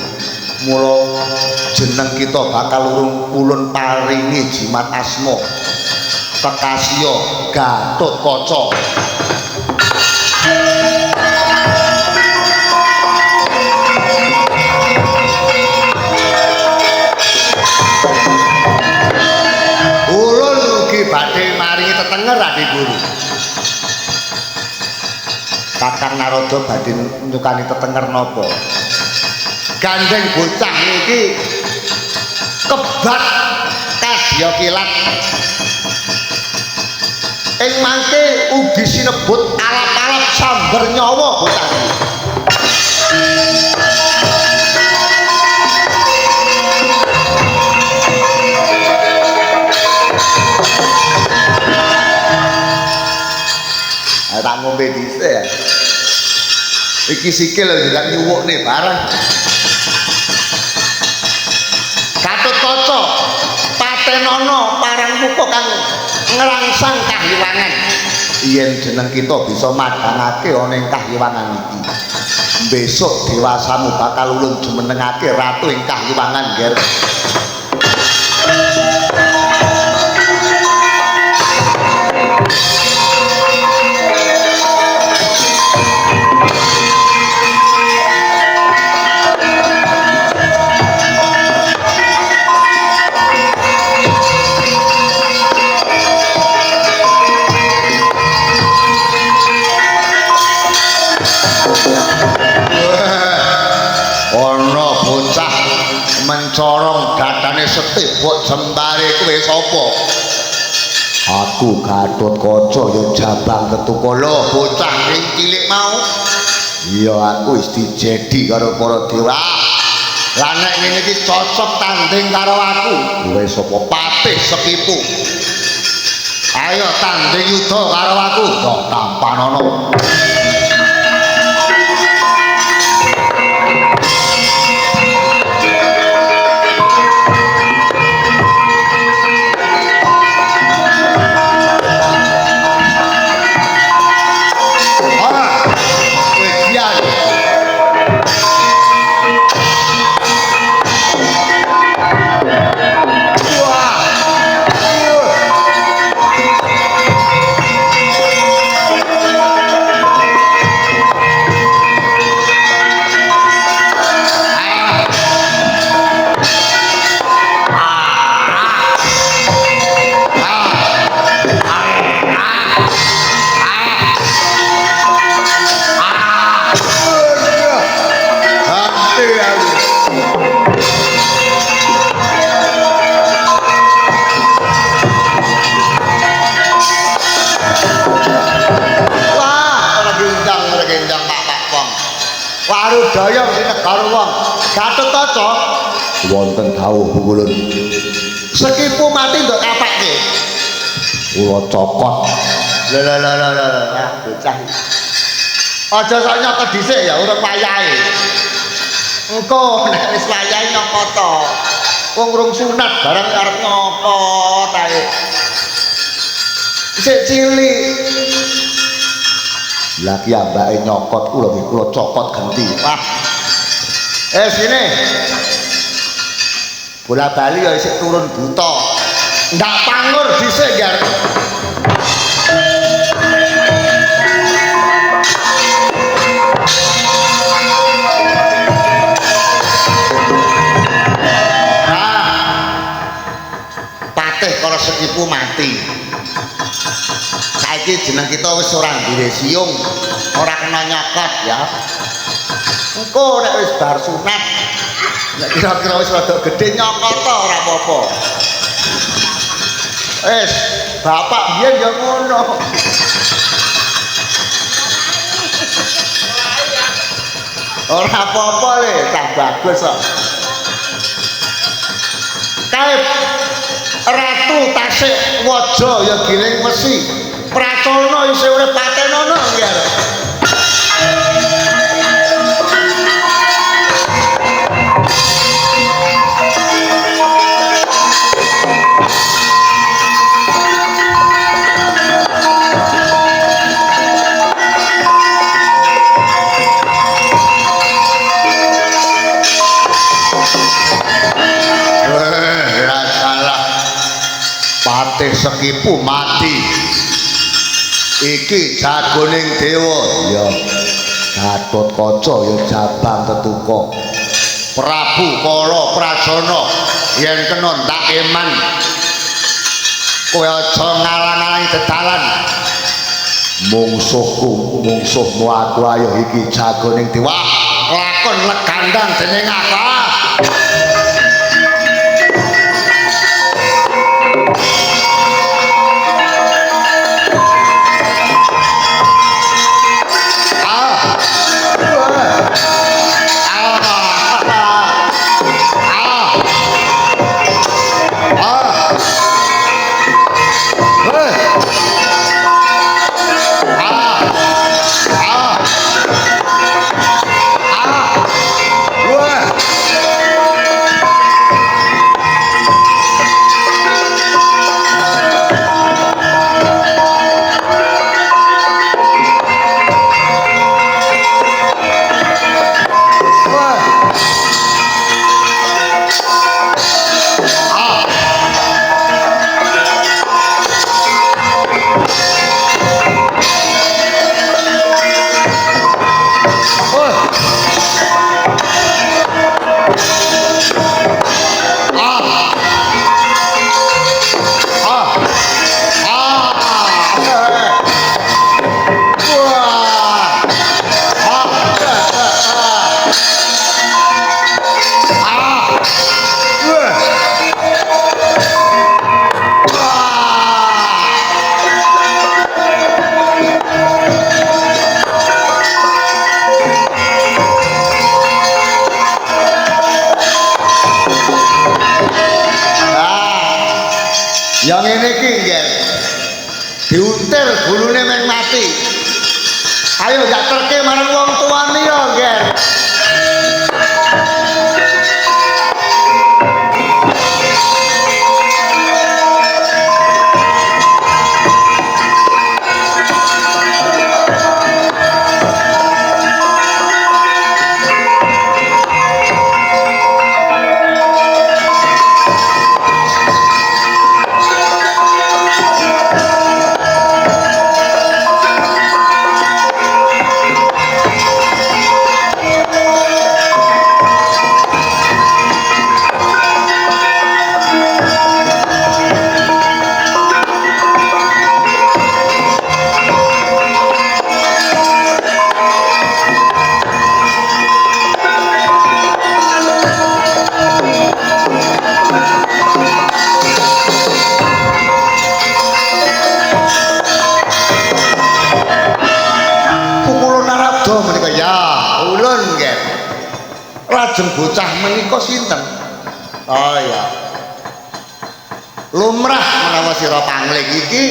Mula jeneng kita bakal ulun paringi jimat asma Kekasya Gatotkaca. Ulun ugi badhe maringi tetenger Adi Guru. Kakang Narada badhe nyukani tetenger napa? Gandeng bocah niki kebat kadya kilat. Ing mangke ugi sinebut alap-alap samber nyawa bocah niki. Tak ngombe dhisik ya. Iki sikil lho ndak nyuwukne bareng. Gatotkaca patenana parang muka kang ngrangsang kahyangan. Yen jeneng kita bisa madhangake ana ing kahyangan iki. Besok dewasamu bakal ulun jumenengake ratu ing kahyangan, Ger. Mencorong dadane setibok jembare kowe sapa? Aku Gatotkaca ya jabang Tetukala bocah sing cilik mau. iya aku wis dijedi karo para dewa Lah nek ngene iki cocok tanding karo aku. kowe sapa Patih Sekipu. Ayo tanding yuda karo aku. kok tampanono Warudaya sing negara wong. Gatotkaca wonten dawuh pukulun Sekipu mati nduk kapake. kula cokot Lah bocah. Aja sok nyokot dhisik ya urung wayahe. Engko nek wis wayahe nyokot to. Wong urung sunat barang arep nyokot ae. Isik cilik. lagi ambake nyokot kula nggih kula cokot genti Wah. Sini. Bola bali ya isik turun buta. Ndak pangur dhisik ya. Patih karo Sekipu mati. Saiki jeneng kita wis ora duwe siung, ora kena nyokot ya. Engko nek wis bar sunat, nek kira-kira wis rada gedhe nyokot to ora apa-apa. Wis, bapak biyen ya ngono. Ora apa-apa le, tak bagus kok. Kae Ratu Tasik Waja ya giling wesi. Pracona isih urip patenono nggih. Patih Sekipu mati. Iki jagoning dewa. iya Gatotkaca ya jabang Tetuka Prabu Kala Prajana yen kena ndak eman kowe aja ngalang-alangi dedalan. mungsuhku mungsuhmu aku ayo iki jagoning dewa Lakon legandang dening apa? Ya ngene iki nggih. Diuntir gulune meng mati. Ayo gak terke marang wong tuane ya nggih. Lajeng bocah menika sinten? Oh ya. Lumrah menawa sira pangling iki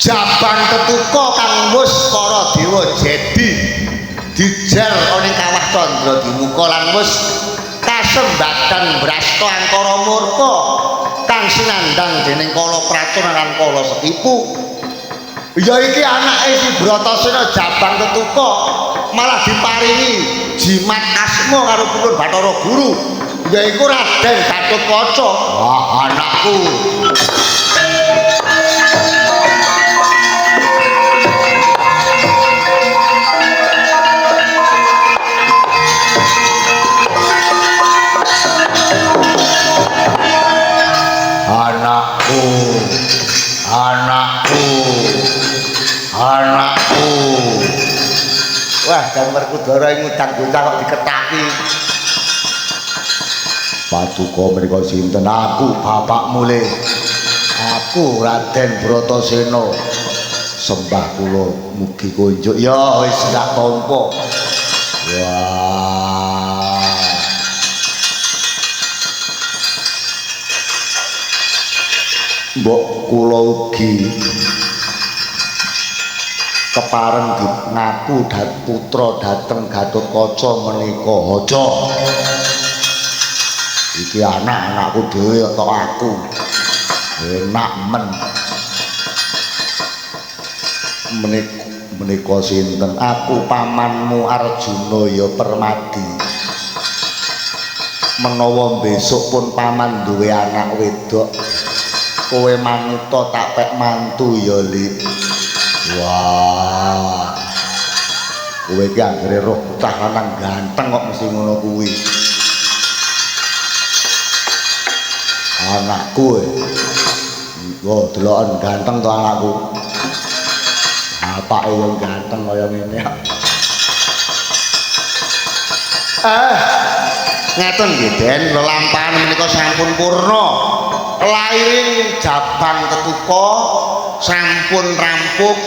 jabang tetuka kang wis para dewa jedi dijar ana kawah candra dimuka lan wis kasembadan brasta angkara murka kang sinandang dening kala pracuna lan kala setipu. Ya iki anake si Bratasena jabang tetuka malah diparingi jimat asma karo pulun Bathara Guru yaiku Raden Gatotkaca. Wah anakku. Anakku. Anakku. Anakku. Wah, Jang Werkudara ngudang bocah kok diketaki. Paduka menika sinten? Aku bapakmu le. Aku Raden Bratasena. Sembah kula mugi kunjuk. Ya wis gak tampa. Wah. Mbok kula ugi kepareng ngaku putra dhateng Gatotkaca menika Haja. Iki anak-anakku dhewe tok aku. Enak men. Menika sinten? Aku pamanmu Arjuna ya Permadi. Menawa besok pun paman duwe anak wedok, kowe manut tak pek mantu ya, Lik. Wah, kowe iki anggere roh cah lanang ganteng kok mesti ngono kuwi. Anakku wah deloken ganteng to anakku. Bapake yo ganteng kaya ngene. Ngeten nggih, Den, lelampahan menika sampun purna. Lairing jabang tetuka sampun rampung.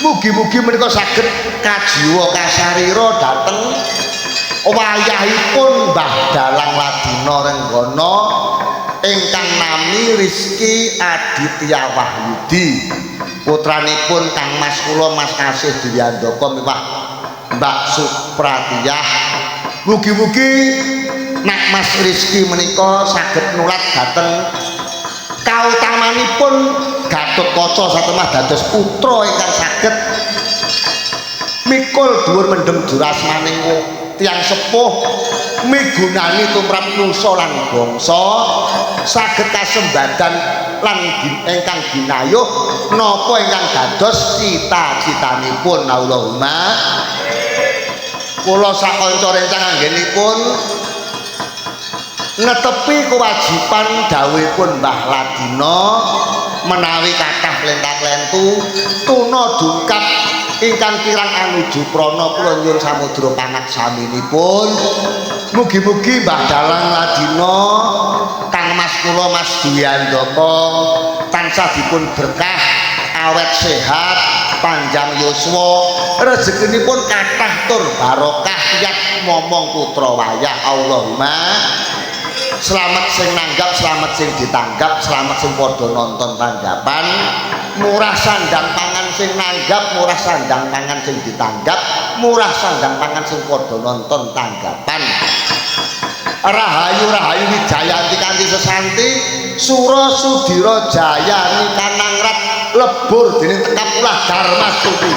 Mugi-mugi menika saged kajiwa kasarira dhateng wayahipun Mbah Dalang Ladina Renggana ingkang nami Rizky Aditya Wahyudi, putranipun Kang Mas kula Mas Kasih Dwiandaka miwah Mbak Supratiah. Mugi-mugi nek Mas Rizky menika saged nulat dhateng kautamanipun Gatotkaca satemah dados putra ingkang saged mikul dhuwur mendhem jurasmaning tiyang sepuh migunani tumrap nusa lan bangsa saged kasembadan lan ingkang ginayuh napa ingkang dados cita-citanipun. Allahumma kula sakanca rencang anggenipun netepi kewajiban dawuhipun Mbah Ladina menawi kathah lentah-lentu tuna dungkap ingkang kirang anuju prana kula nyuwun samudra pangaksaminipun. Mugi-mugi Mbah Dalang Ladina Kang Mas kula Mas Dwiandaka tansah dipun berkah awet sehat panjang yuswa rezekinipun kathah tur barokah yat momong putra wayah. Allahumma Selamat sing nanggap, selamat sing ditanggap, selamat sing padha nonton tanggapan. Murah sandang pangan sing nanggap, murah sandang pangan sing ditanggap, murah sandang pangan sing padha nonton tanggapan. Rahayu Rahayu Wijayanti kanthi sesanti, Sura Sudira Jaya nikanangrat lebur dening tekap ulah Darmastuti.